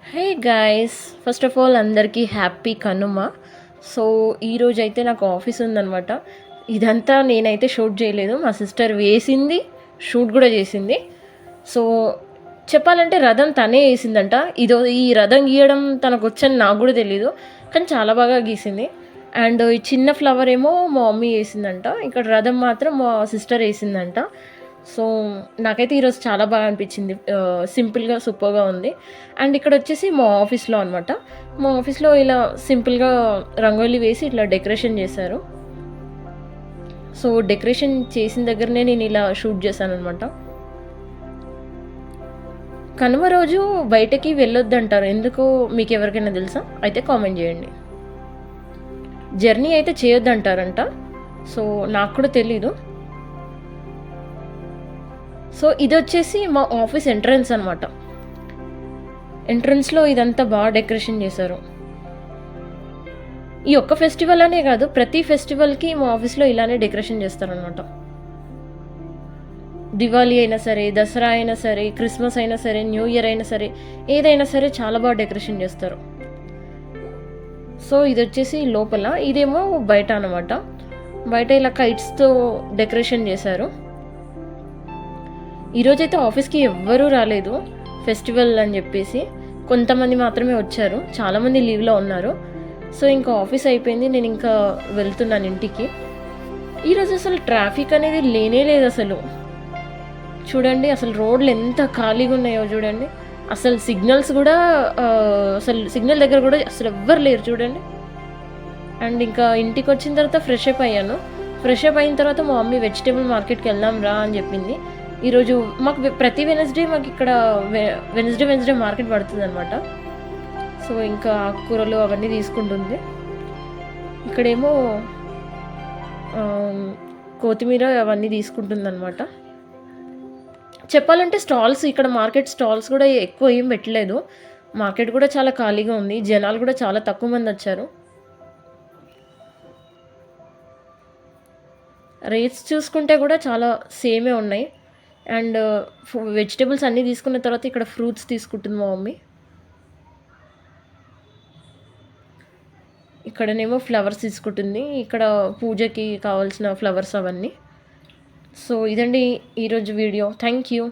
Hey guys, first of all అందరికీ happy Kanuma. So ఈరోజైతే నాకు ఆఫీస్ ఉందనమాట. ఇదంతా నేనైతే షూట్ చేయలేదు, మా సిస్టర్ వేసింది, షూట్ కూడా చేసింది. సో చెప్పాలంటే రథం తనే వేసిందంట. ఈ రథం గీయడం తనకు వచ్చని నాకు కూడా తెలీదు, కానీ చాలా బాగా గీసింది. అండ్ ఈ చిన్న ఫ్లవర్ ఏమో మా మమ్మీ వేసిందంట, ఇక్కడ రథం మాత్రం మా సిస్టర్ వేసిందంట. సో నాకైతే ఈరోజు చాలా బాగా అనిపించింది. సింపుల్గా సూపర్గా ఉంది. అండ్ ఇక్కడ వచ్చేసి మా ఆఫీస్లో అనమాట. మా ఆఫీస్లో ఇలా సింపుల్గా రంగోలీ వేసి ఇట్లా డెకరేషన్ చేశారు. సో డెకరేషన్ చేసిన దగ్గరనే నేను ఇలా షూట్ చేశాను అనమాట. కనుమ రోజు బయటకి వెళ్ళొద్దంటారు, ఎందుకో మీకు ఎవరికైనా తెలుసా? అయితే కామెంట్ చేయండి. జర్నీ అయితే చేయొద్దంటారంట, సో నాకు కూడా తెలీదు. సో ఇది వచ్చేసి మా ఆఫీస్ ఎంట్రన్స్ అనమాట. ఎంట్రన్స్లో ఇదంతా బాగా డెకరేషన్ చేశారు. ఈ ఒక్క ఫెస్టివల్ అనే కాదు, ప్రతి ఫెస్టివల్కి మా ఆఫీస్లో ఇలానే డెకరేషన్ చేస్తారనమాట. దివాళీ అయినా సరే, దసరా అయినా సరే, క్రిస్మస్ అయినా సరే, న్యూ ఇయర్ అయినా సరే, ఏదైనా సరే చాలా బాగా డెకరేషన్ చేస్తారు. సో ఇది వచ్చేసి లోపల, ఇదేమో బయట అనమాట. బయట ఇలా కైట్స్తో డెకరేషన్ చేశారు. ఈరోజైతే ఆఫీస్కి ఎవ్వరూ రాలేదు, ఫెస్టివల్ అని చెప్పేసి కొంతమంది మాత్రమే వచ్చారు, చాలామంది లీవ్లో ఉన్నారు. సో ఇంకా ఆఫీస్ అయిపోయింది, నేను ఇంకా వెళ్తున్నాను ఇంటికి. ఈరోజు అసలు ట్రాఫిక్ అనేది లేనే లేదు అసలు. చూడండి అసలు రోడ్లు ఎంత ఖాళీగా ఉన్నాయో చూడండి. అసలు సిగ్నల్స్ కూడా అసలు సిగ్నల్ దగ్గర కూడా అసలు ఎవ్వరు లేరు చూడండి. అండ్ ఇంకా ఇంటికి వచ్చిన తర్వాత ఫ్రెష్ అప్ అయ్యాను. ఫ్రెష్ అప్ అయిన తర్వాత మా మమ్మీ వెజిటేబుల్ మార్కెట్కి వెళ్దాం రా అని చెప్పింది. ఈరోజు మాకు ప్రతి వెనస్డే మాకు ఇక్కడ వెనస్డే మార్కెట్ పడుతుంది అనమాట. సో ఇంకా ఆకుకూరలు అవన్నీ తీసుకుంటుంది. ఇక్కడేమో కొత్తిమీర అవన్నీ తీసుకుంటుంది అనమాట. చెప్పాలంటే స్టాల్స్, ఇక్కడ మార్కెట్ స్టాల్స్ కూడా ఎక్కువ ఏం పెట్టలేదు. మార్కెట్ కూడా చాలా ఖాళీగా ఉంది, జనాలు కూడా చాలా తక్కువ మంది వచ్చారు. రేట్స్ చూసుకుంటే కూడా చాలా సేమే ఉన్నాయి. అండ్ వెజిటేబుల్స్ అన్నీ తీసుకున్న తర్వాత ఇక్కడ ఫ్రూట్స్ తీసుకుంటుంది మా మమ్మీ. ఇక్కడనేమో ఫ్లవర్స్ తీసుకుంటుంది, ఇక్కడ పూజకి కావాల్సిన ఫ్లవర్స్ అవన్నీ. సో ఇదండి ఈరోజు వీడియో. Thank you.